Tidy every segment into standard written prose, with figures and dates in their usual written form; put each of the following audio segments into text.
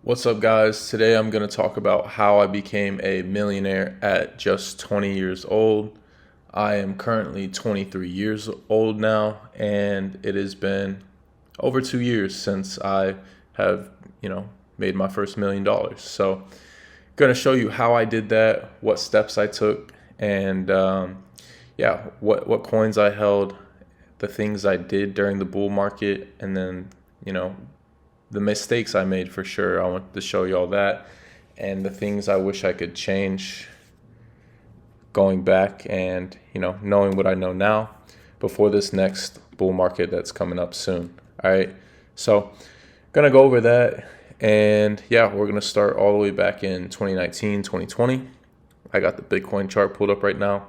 What's up, guys? Today I'm going to talk about how I became a millionaire at just 20 years old. I am currently 23 years old now, and it has been over 2 years since I have, made my first $1 million. So, going to show you how I did that, what steps I took, and what coins I held, the things I did during the bull market, and then, you know, the mistakes I made for sure. I want to show you all that and the things I wish I could change going back and, knowing what I know now before this next bull market that's coming up soon. All right. So, going to go over that. And yeah, we're going to start all the way back in 2019, 2020. I got the Bitcoin chart pulled up right now.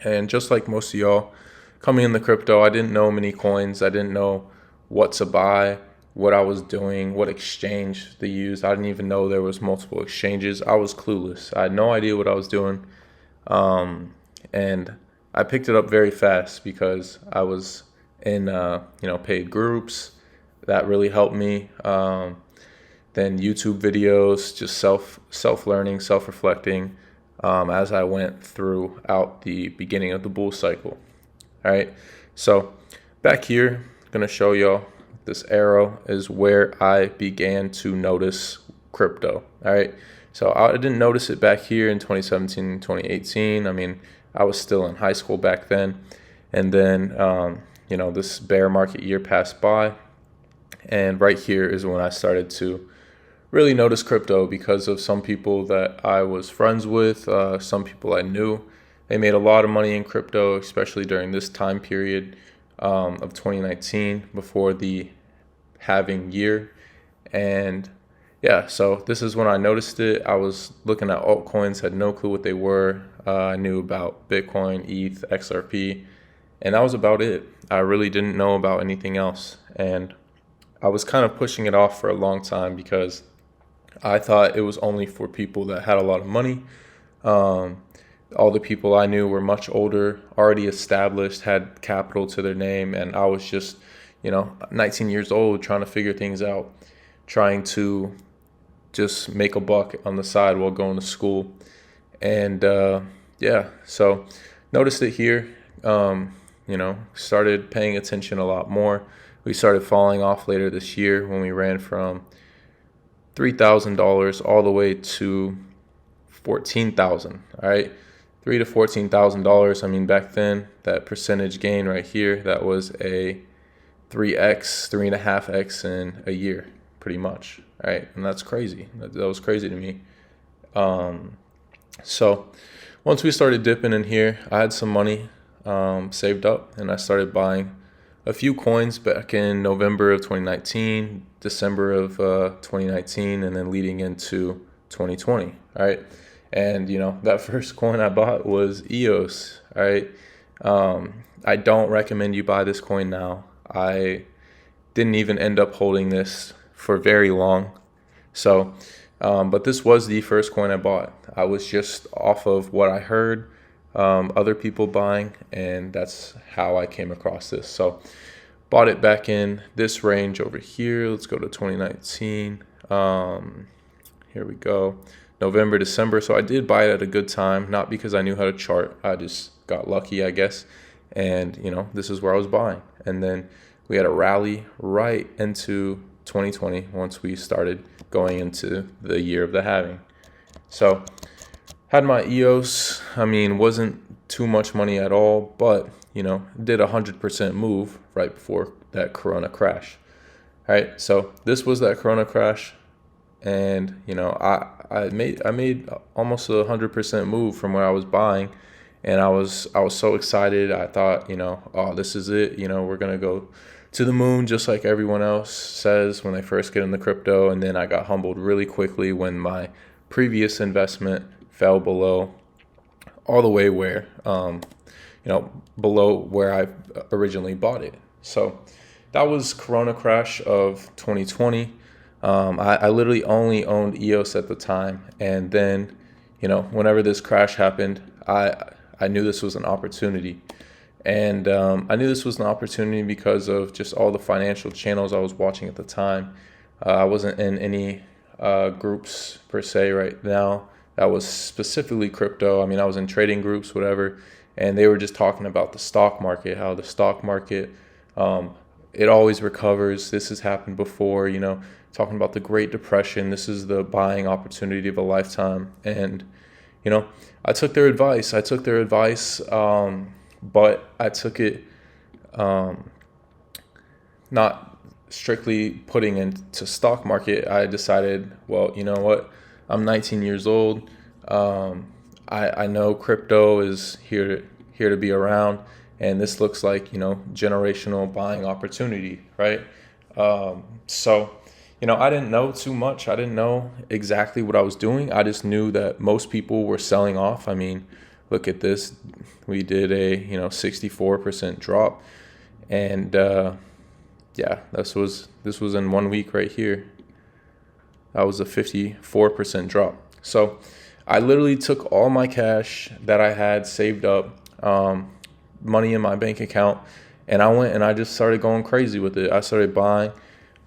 And just like most of y'all coming in the crypto, I didn't know many coins. I didn't know what to buy, what I was doing, what exchange they used. I didn't even know there was multiple exchanges. I was clueless. I had no idea what I was doing. And I picked it up very fast because I was in, paid groups. That really helped me. Then YouTube videos, just self-learning, self-reflecting as I went throughout the beginning of the bull cycle. All right, so back here, I'm going to show y'all this arrow is where I began to notice crypto. All right, so I didn't notice it back here in 2017, 2018. I mean, I was still in high school back then. And then, this bear market year passed by. And right here is when I started to really notice crypto because of some people that I was friends with, some people I knew. They made a lot of money in crypto, especially during this time period of 2019 before the halving year. And yeah, so this is when I noticed it. I was looking at altcoins, had no clue what they were. I knew about Bitcoin, ETH, XRP, and that was about it. I really didn't know about anything else. And I was kind of pushing it off for a long time because I thought it was only for people that had a lot of money. All the people I knew were much older, already established, had capital to their name, and I was just, 19 years old trying to figure things out, trying to just make a buck on the side while going to school. And so noticed it here, started paying attention a lot more. We started falling off later this year when we ran from $3,000 all the way to $14,000. All right, $3,000 to $14,000. I mean, back then that percentage gain right here, that was a 3x, 3.5x in a year, pretty much. All right, and that's crazy. That was crazy to me. So once we started dipping in here, I had some money saved up, and I started buying a few coins back in November of 2019, December of 2019, and then leading into 2020. All right. And, that first coin I bought was EOS. All right. I don't recommend you buy this coin now. I didn't even end up holding this for very long. So, but this was the first coin I bought. I was just off of what I heard other people buying, and that's how I came across this. So bought it back in this range over here. Let's go to 2019. Here we go. November, December. So I did buy it at a good time, not because I knew how to chart. I just got lucky, I guess. And, this is where I was buying. And then we had a rally right into 2020 once we started going into the year of the halving. So had my EOS. I mean, wasn't too much money at all, but, did 100% move right before that Corona crash. All right. So this was that Corona crash. And, I made almost 100% move from where I was buying. And I was so excited. I thought, oh, this is it. We're going to go to the moon just like everyone else says when they first get into crypto. And then I got humbled really quickly when my previous investment fell below all the way where, below where I originally bought it. So that was Corona crash of 2020. I literally only owned EOS at the time. And then, whenever this crash happened, I knew this was an opportunity. And I knew this was an opportunity because of just all the financial channels I was watching at the time. I wasn't in any groups per se right now that was specifically crypto. I mean, I was in trading groups, whatever, and they were just talking about the stock market, how the stock market, it always recovers. This has happened before, talking about the Great Depression. This is the buying opportunity of a lifetime. And, I took their advice. But I took it not strictly putting into stock market. I decided, well, you know what? I'm 19 years old. I know crypto is here to be around, and this looks like generational buying opportunity, right? So I didn't know too much. I didn't know exactly what I was doing. I just knew that most people were selling off. I mean, look at this. We did a 64% drop, and yeah, this was in 1 week right here. That was a 54% drop. So I literally took all my cash that I had saved up, money in my bank account, and I went and I just started going crazy with it. I started buying a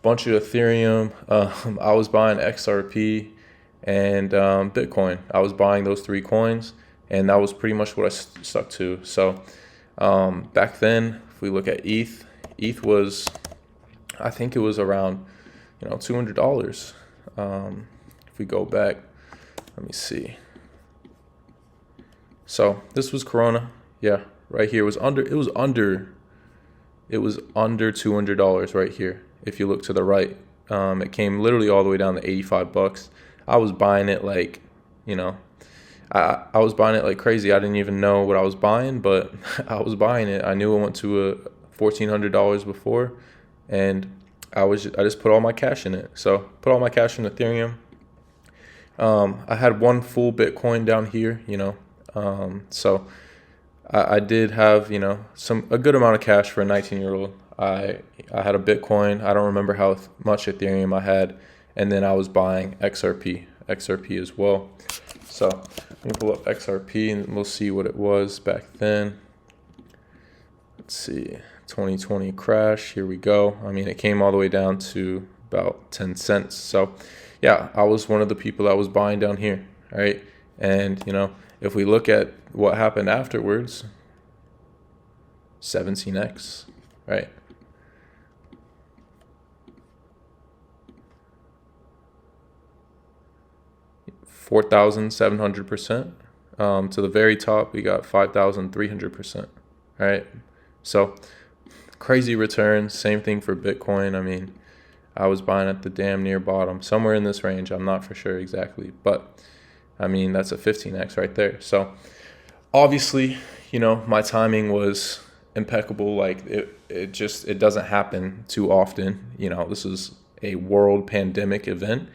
bunch of Ethereum. I was buying XRP and Bitcoin. I was buying those 3 coins, and that was pretty much what I stuck to. So back then, if we look at ETH was, I think it was around $200. If we go back, let me see. So this was Corona. Yeah, right here was under $200 right here. If you look to the right, it came literally all the way down to $85. I was buying it like, I was buying it like crazy. I didn't even know what I was buying, but I was buying it. I knew it went to $1,400 before, and I just put all my cash in it. So put all my cash in Ethereum. I had 1 full Bitcoin down here, so I did have, a good amount of cash for a 19-year-old. I had a Bitcoin. I don't remember how much Ethereum I had, and then I was buying XRP as well. So let me pull up XRP and we'll see what it was back then. Let's see, 2020 crash. Here we go. I mean, it came all the way down to about 10 cents. So yeah, I was one of the people that was buying down here. All right. And, if we look at what happened afterwards, 17x, right? $4,700%. To the very top, we got 5,300%. All right. So crazy returns. Same thing for Bitcoin. I mean, I was buying at the damn near bottom, somewhere in this range. I'm not for sure exactly, but I mean, that's a 15x right there. So obviously, my timing was impeccable. Like it doesn't happen too often. This is a world pandemic event,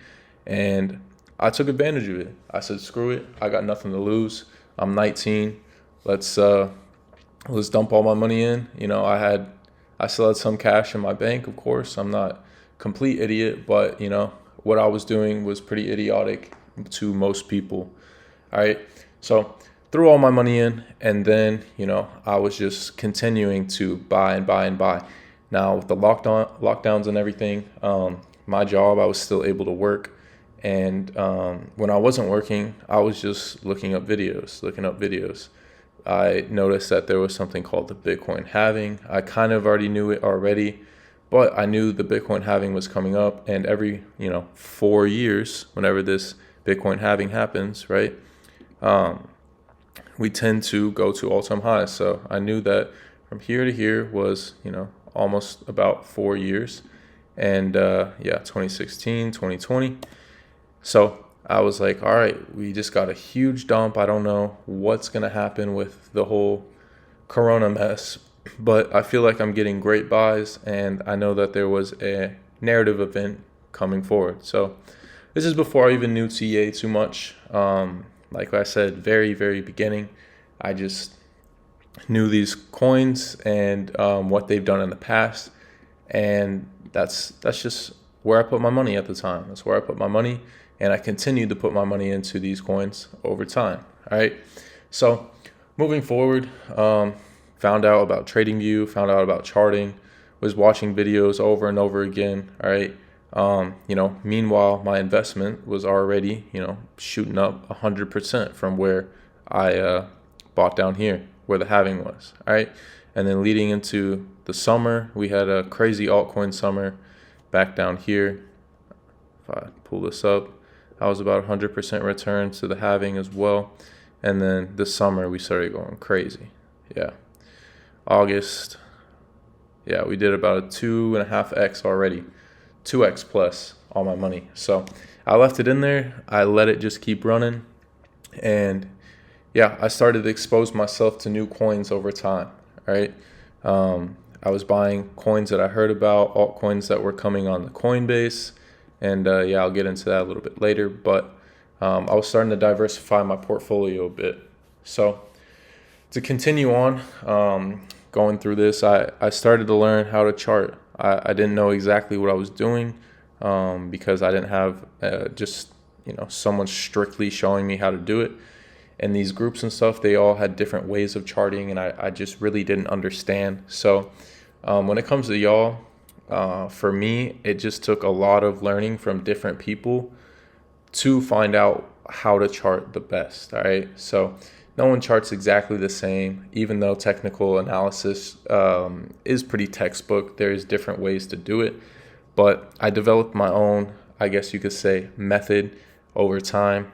and I took advantage of it. I said, screw it. I got nothing to lose. I'm 19. Let's dump all my money in. I still had some cash in my bank, of course. I'm not complete idiot, but what I was doing was pretty idiotic to most people. All right. So threw all my money in, and then, I was just continuing to buy and buy and buy. Now with the lockdowns and everything, my job, I was still able to work. And when I wasn't working, I was just looking up videos. I noticed that there was something called the Bitcoin halving. I kind of already knew it already, but I knew the Bitcoin halving was coming up. And every, 4 years, whenever this Bitcoin halving happens, right, we tend to go to all-time highs. So I knew that from here to here was, almost about 4 years. And 2016, 2020. So I was like, all right, we just got a huge dump. I don't know what's going to happen with the whole Corona mess, but I feel like I'm getting great buys, and I know that there was a narrative event coming forward. So this is before I even knew TA too much. Like I said, very, very beginning, I just knew these coins and what they've done in the past, and that's just where I put my money at the time. That's where I put my money. And I continued to put my money into these coins over time. All right. So moving forward, found out about TradingView, found out about charting, was watching videos over and over again. All right. Meanwhile, my investment was already, shooting up 100% from where I bought down here, where the halving was. All right. And then leading into the summer, we had a crazy altcoin summer back down here. If I pull this up, I was about 100% return to the halving as well. And then this summer, we started going crazy. Yeah. August. Yeah, we did about a 2.5x already. 2x plus all my money. So I left it in there. I let it just keep running. And yeah, I started to expose myself to new coins over time. Right. I was buying coins that I heard about, altcoins that were coming on the Coinbase. And I'll get into that a little bit later. But I was starting to diversify my portfolio a bit. So to continue on, going through this, I started to learn how to chart. I didn't know exactly what I was doing because I didn't have someone strictly showing me how to do it. And these groups and stuff, they all had different ways of charting, and I just really didn't understand. So when it comes to y'all, for me, it just took a lot of learning from different people to find out how to chart the best. All right. So no one charts exactly the same, even though technical analysis is pretty textbook. There's different ways to do it. But I developed my own, I guess you could say, method over time.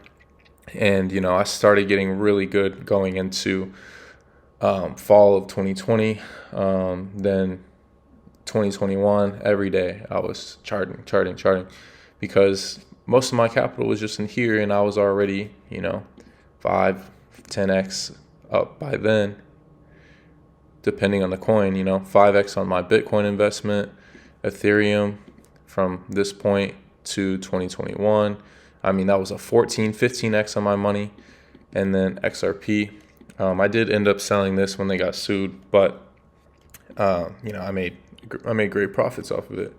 And, I started getting really good going into fall of 2020. Then 2021, every day I was charting, because most of my capital was just in here, and I was already, 5-10x up by then, depending on the coin, 5x on my Bitcoin investment, Ethereum from this point to 2021. I mean, that was a 15x on my money. And then XRP. I did end up selling this when they got sued, but, I made great profits off of it.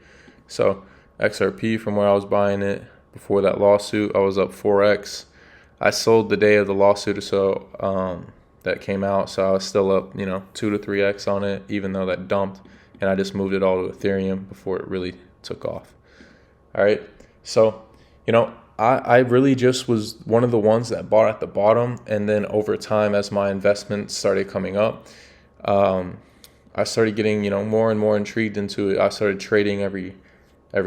So XRP, from where I was buying it before that lawsuit, I was up 4x. I sold the day of the lawsuit, so that came out, so I was still up, 2 to 3x on it, even though that dumped, and I just moved it all to Ethereum before it really took off. All right, so I really just was one of the ones that bought at the bottom, and then over time, as my investments started coming up, I started getting more and more intrigued into it. I started trading every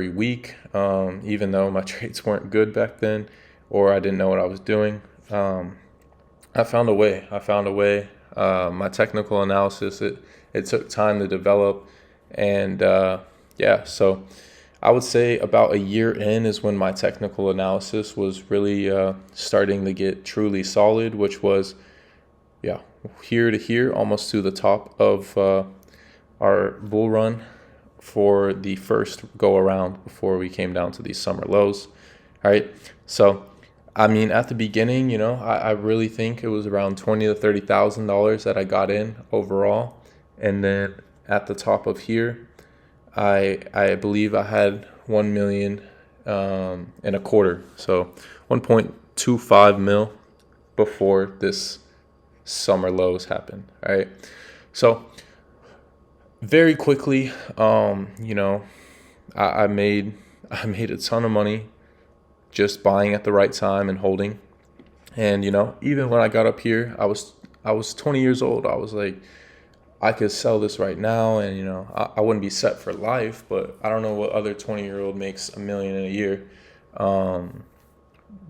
week, even though my trades weren't good back then, or I didn't know what I was doing. I found a way. My technical analysis, it took time to develop. And so I would say about a year in is when my technical analysis was really starting to get truly solid, which was, here to here, almost to the top of our bull run for the first go around before we came down to these summer lows. All right. So, I mean, at the beginning, I really think it was around $20,000 to $30,000 that I got in overall. And then at the top of here, I believe I had 1 million and a quarter. So 1.25 mil before this summer lows happened. All right. So very quickly, I made a ton of money just buying at the right time and holding. And, even when I got up here, I was 20 years old. I was like, I could sell this right now, and, I wouldn't be set for life, but I don't know what other 20-year-old makes $1 million in a year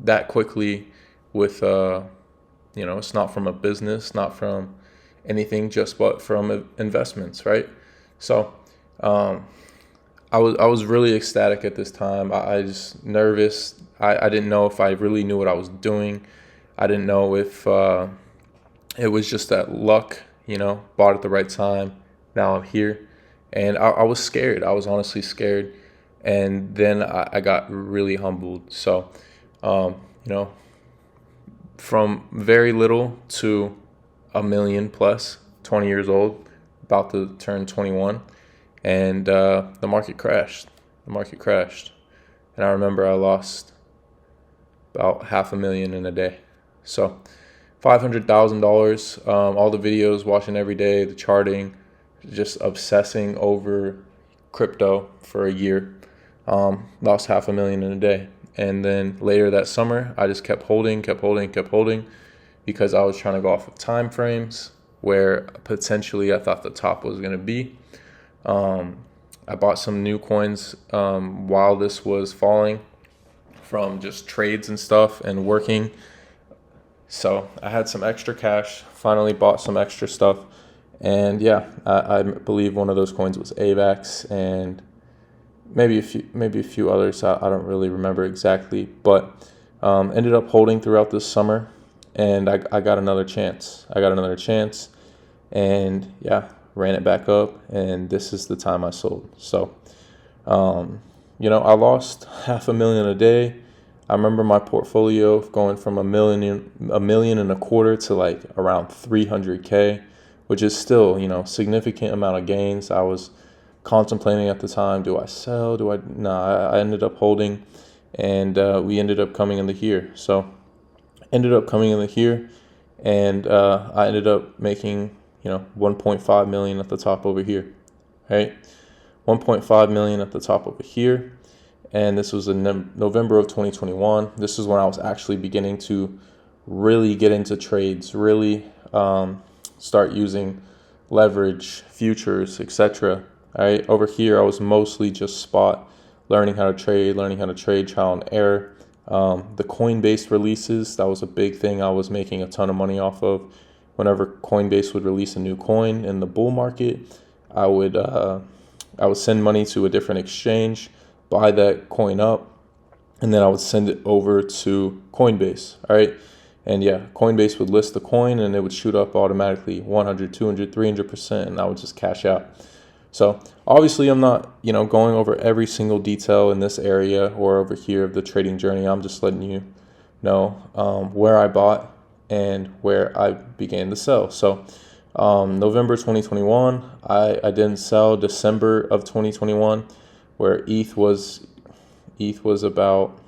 that quickly with, it's not from a business, not from anything, but from investments, right? So I was really ecstatic at this time. I was nervous. I didn't know if I really knew what I was doing. I didn't know if it was just that luck, bought at the right time. Now I'm here. And I was scared. I was honestly scared. And then I got really humbled. So, from very little to $1 million plus, 20 years old, about to turn 21. And the market crashed. And I remember I lost about $500,000 in a day. So $500,000, all the videos, watching every day, the charting, just obsessing over crypto for a year. Lost $500,000 in a day. And then later that summer, I just kept holding because I was trying to go off of time frames where potentially I thought the top was going to be. I bought some new coins while this was falling from just trades and stuff and working. So I had some extra cash, finally bought some extra stuff. And yeah, I believe one of those coins was AVAX and maybe a few others. I don't really remember exactly, but ended up holding throughout this summer, and I got another chance. And yeah, ran it back up, and this is the time I sold. So, I lost $500,000 a day. I remember my portfolio going from a million and a quarter to like around 300K, which is still, significant amount of gains. I was contemplating at the time, do I sell? I ended up holding, and we ended up coming in the here. So ended up coming in the here, and I ended up making, 1.5 million at the top over here, right? 1.5 million at the top over here. And this was in November of 2021. This is when I was actually beginning to really get into trades, really start using leverage, futures, etc. All right, over here I was mostly just spot, learning how to trade, trial and error. The Coinbase releases, that was a big thing I was making a ton of money off of. Whenever Coinbase would release a new coin in the bull market, I would send money to a different exchange, buy that coin up, and then I would send it over to Coinbase. All right. And yeah, Coinbase would list the coin and it would shoot up automatically 100, 200, 300%, and I would just cash out. So obviously I'm not, going over every single detail in this area or over here of the trading journey. I'm just letting you know where I bought and where I began to sell. So November 2021, I didn't sell. December of 2021, where ETH was about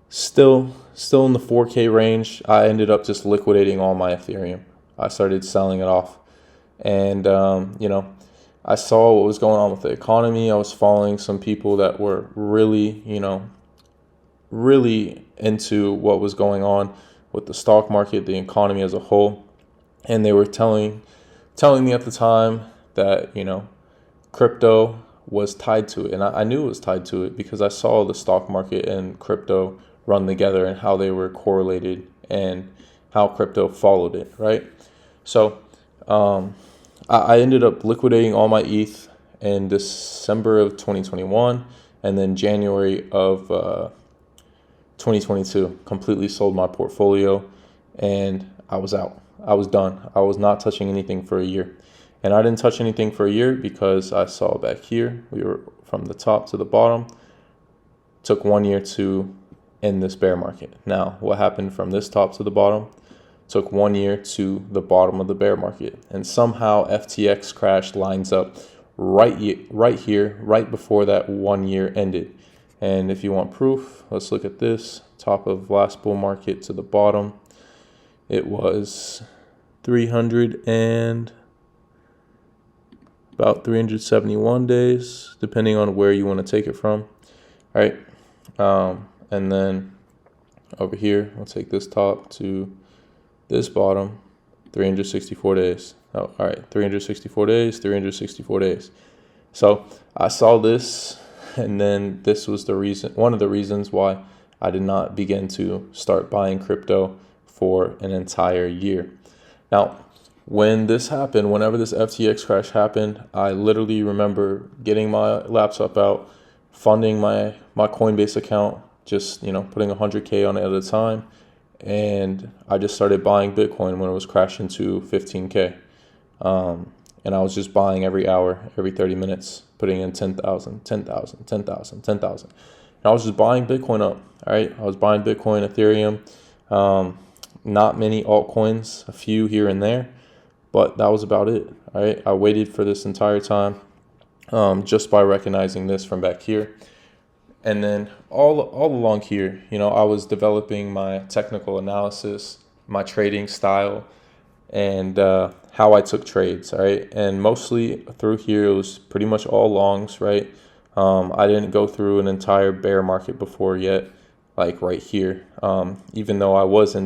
still in the 4K range, I ended up just liquidating all my Ethereum. I started selling it off. And, I saw what was going on with the economy. I was following some people that were really, really into what was going on with the stock market, the economy as a whole. And they were telling me at the time that, crypto was tied to it. And I knew it was tied to it because I saw the stock market and crypto run together and how they were correlated and how crypto followed it, right? So I ended up liquidating all my ETH in December of 2021, and then January of 2022, completely sold my portfolio, and I was out. I was done. I was not touching anything for a year. And I didn't touch anything for a year because I saw back here, we were from the top to the bottom. Took 1 year to end this bear market. Now, what happened from this top to the bottom? Took 1 year to the bottom of the bear market. And somehow FTX crash lines up right here, right before that 1 year ended. And if you want proof, let's look at this. Top of last bull market to the bottom. It was 371 days, depending on where you want to take it from. All right. And then over here, I'll take this top to this bottom, 364 days. Oh, all right, 364 days. So I saw this, and then this was one of the reasons why I did not begin to start buying crypto for an entire year. Now, when this happened, whenever this FTX crash happened, I literally remember getting my laptop out, funding my Coinbase account, just, putting 100K on it at a time. And I just started buying Bitcoin when it was crashing to 15K. And I was just buying every hour, every 30 minutes, putting in 10,000. And I was just buying Bitcoin up, all right? I was buying Bitcoin, Ethereum, not many altcoins, a few here and there, but that was about it, all right? I waited for this entire time just by recognizing this from back here. And then all along here, I was developing my technical analysis, my trading style, and how I took trades, all right? And mostly through here, it was pretty much all longs, right? I didn't go through an entire bear market before yet, like right here. Even though I was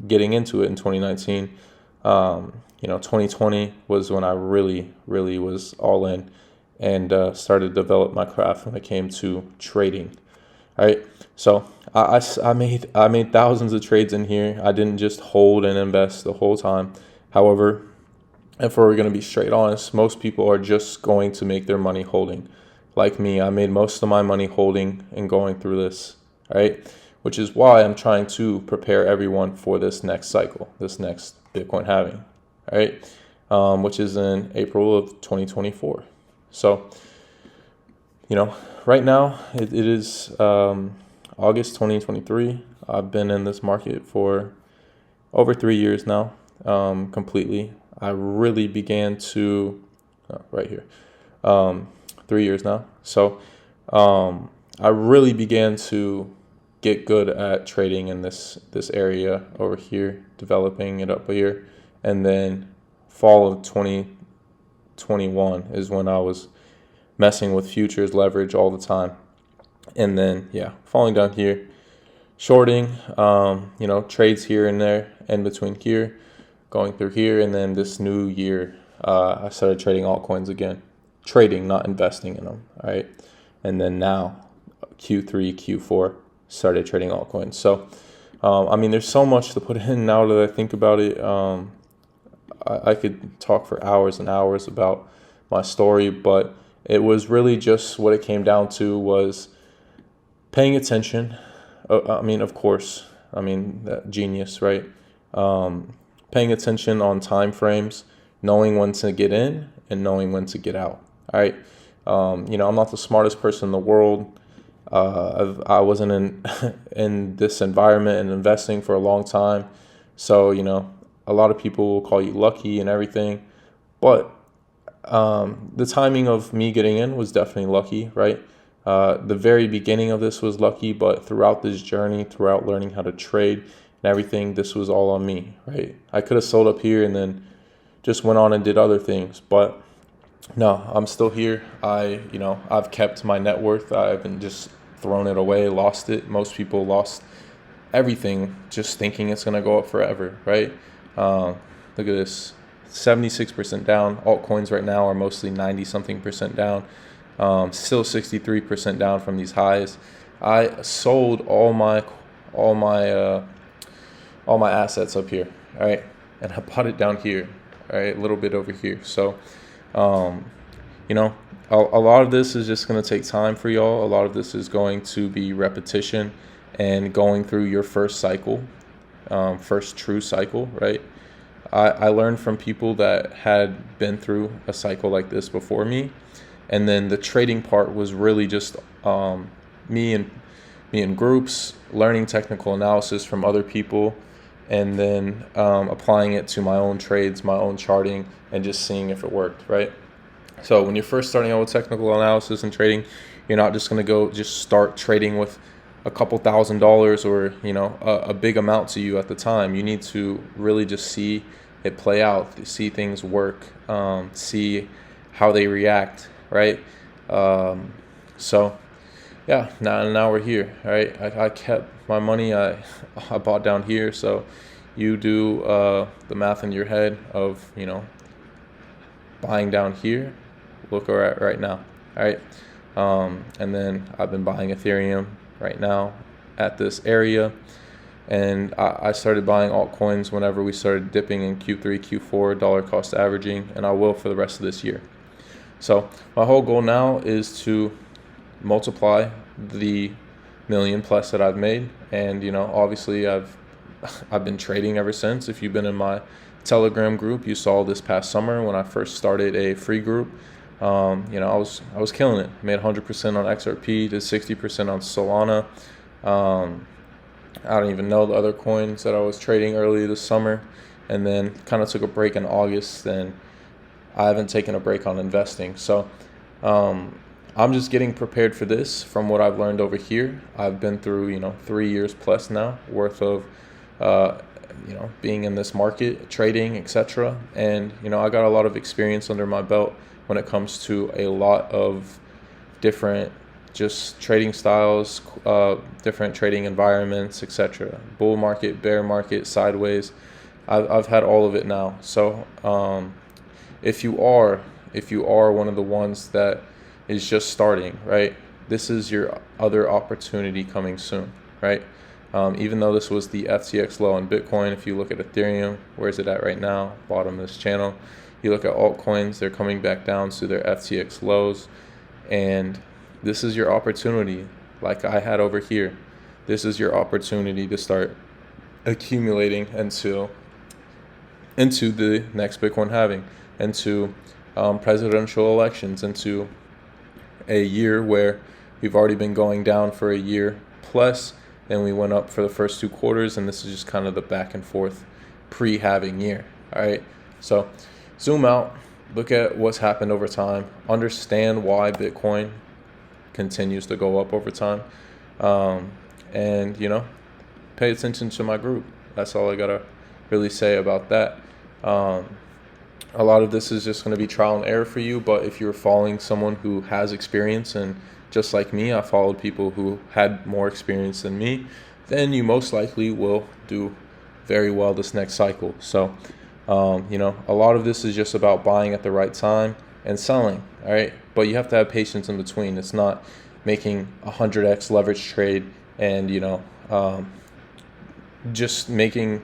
getting into it in 2019, 2020 was when I really, really was all in and started to develop my craft when it came to trading. All right, so I made thousands of trades in here. I didn't just hold and invest the whole time. However, if we're going to be straight honest, most people are just going to make their money holding. Like me, I made most of my money holding and going through this, right? Which is why I'm trying to prepare everyone for this next cycle, this next Bitcoin halving, right? Which is in April of 2024. So, right now it is August 2023. I've been in this market for over 3 years now, completely. I really began to, right here, 3 years now. So I really began to get good at trading in this area over here, developing it up here. And then fall of 2021 is when I was messing with futures leverage all the time. And then, falling down here, shorting, trades here and there, in between here, going through here. And then this new year, I started trading altcoins again. Trading, not investing in them, all right? And then now, Q3, Q4, started trading altcoins. So, there's so much to put in now that I think about it. I could talk for hours and hours about my story, but it was really just what it came down to was paying attention. Of course, that genius, right? Paying attention on time frames, knowing when to get in and knowing when to get out. All right. I'm not the smartest person in the world. I wasn't in this environment and investing for a long time. So, a lot of people will call you lucky and everything. But the timing of me getting in was definitely lucky, right? The very beginning of this was lucky, but throughout this journey, throughout learning how to trade and everything, this was all on me, right? I could have sold up here and then just went on and did other things, but no, I'm still here. I've kept my net worth. I haven't just thrown it away, lost it. Most people lost everything just thinking it's going to go up forever, right? Look at this, 76% down. Altcoins right now are mostly 90-something% down. Still 63% down from these highs. I sold all my assets up here, all right? And I bought it down here, all right? A little bit over here. So, a lot of this is just going to take time for y'all. A lot of this is going to be repetition and going through your first cycle, first true cycle, right? I learned from people that had been through a cycle like this before me. And then the trading part was really just me in groups, learning technical analysis from other people, and then applying it to my own trades, my own charting, and just seeing if it worked, right? So when you're first starting out with technical analysis and trading, you're not just going to go just start trading with a couple $1,000s or, a big amount to you at the time. You need to really just see it play out, see things work, see how they react, right? Now we're here, right? I kept my money. I bought down here. So you do the math in your head of, buying down here. Look where we're at right now, all right? And then I've been buying Ethereum right now at this area. And I started buying altcoins whenever we started dipping in Q3, Q4, dollar cost averaging, and I will for the rest of this year. So my whole goal now is to multiply the million plus that I've made. And, obviously I've been trading ever since. If you've been in my Telegram group, you saw this past summer when I first started a free group. I was killing it. Made 100% on XRP, did 60% on Solana. I don't even know the other coins that I was trading early this summer, and then kind of took a break in August. And I haven't taken a break on investing. So I'm just getting prepared for this from what I've learned over here. I've been through 3 years plus now worth of being in this market, trading, etc. And I got a lot of experience under my belt when it comes to a lot of different just trading styles, different trading environments, etc. Bull market, bear market, sideways. I've had all of it now. So if you are one of the ones that is just starting, right, this is your other opportunity coming soon, right? Even though this was the FTX low on Bitcoin, if you look at Ethereum, where is it at right now? Bottom of this channel. You look at altcoins, they're coming back down to their FTX lows. And this is your opportunity, like I had over here. This is your opportunity to start accumulating into the next Bitcoin halving, into presidential elections, into a year where we've already been going down for a year plus, then we went up for the first 2 quarters, and this is just kind of the back and forth pre-halving year. All right, so zoom out, look at what's happened over time, understand why Bitcoin continues to go up over time, and pay attention to my group. That's all I gotta really say about that. A lot of this is just going to be trial and error for you, but if you're following someone who has experience, and just like me, I followed people who had more experience than me, then you most likely will do very well this next cycle. So a lot of this is just about buying at the right time and selling, all right? But you have to have patience in between. It's not making 100x leverage trade and just making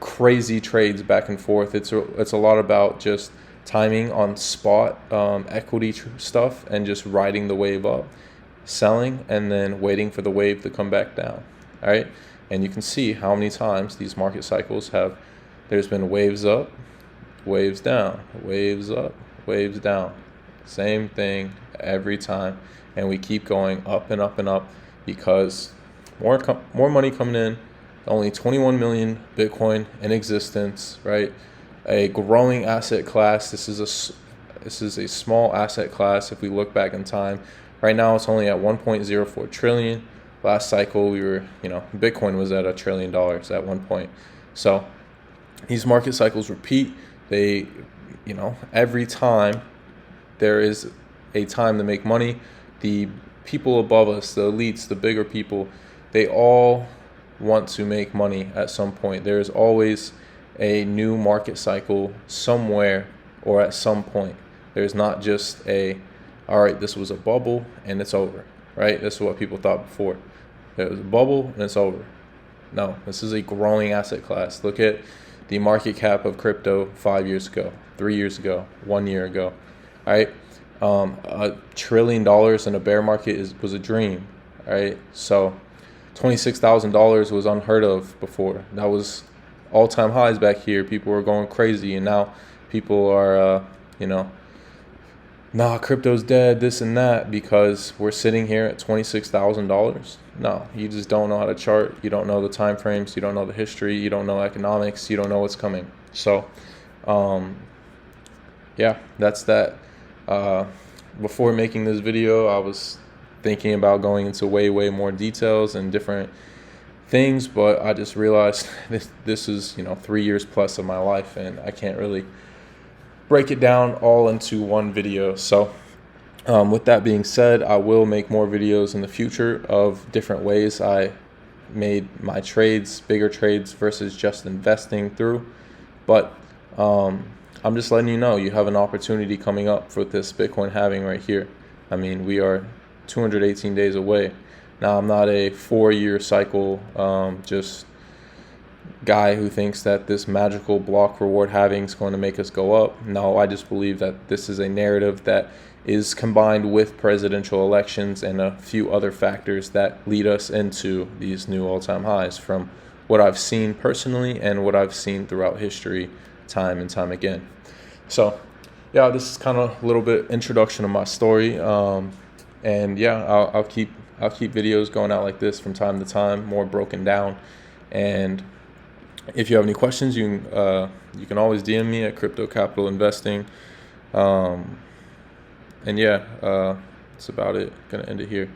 crazy trades back and forth. It's a lot about just timing on spot equity stuff and just riding the wave up, selling, and then waiting for the wave to come back down. All right, and you can see how many times these market cycles have. There's been waves up, waves down, waves up, waves down. Same thing every time, and we keep going up and up and up because more money coming in. Only 21 million Bitcoin in existence, right? A growing asset class. This is a small asset class if we look back in time. Right now it's only at 1.04 trillion. Last cycle we were, Bitcoin was at $1 trillion at one point. So these market cycles repeat. They, every time there is a time to make money, the people above us, the elites, the bigger people, they all want to make money at some point. There is always a new market cycle somewhere or at some point. There's not just all right, this was a bubble and it's over, right? This is what people thought before. It was a bubble and it's over. No, this is a growing asset class. Look at the market cap of crypto 5 years ago, 3 years ago, 1 year ago, all right? $1 trillion in a bear market was a dream, all right? So $26,000 was unheard of before. That was all-time highs back here. People were going crazy, and now people are, crypto's dead, this and that, because we're sitting here at $26,000. No, you just don't know how to chart. You don't know the time frames. You don't know the history. You don't know economics. You don't know what's coming. So, that's that. Before making this video, I was thinking about going into way more details and different things, but I just realized this is 3 years plus of my life, and I can't really break it down all into one video. So with that being said, I will make more videos in the future of different ways I made my trades, bigger trades versus just investing through. But I'm just letting you know you have an opportunity coming up for this Bitcoin halving right here. I mean, we are 218 days away. Now, I'm not a 4-year cycle just guy who thinks that this magical block reward halving is going to make us go up. No, I just believe that this is a narrative that is combined with presidential elections and a few other factors that lead us into these new all-time highs from what I've seen personally and what I've seen throughout history time and time again. So yeah, this is kind of a little bit introduction of my story. And yeah, I'll keep videos going out like this from time to time, more broken down. And if you have any questions, you can always DM me at Crypto Capital Investing. And yeah, that's about it. Gonna end it here.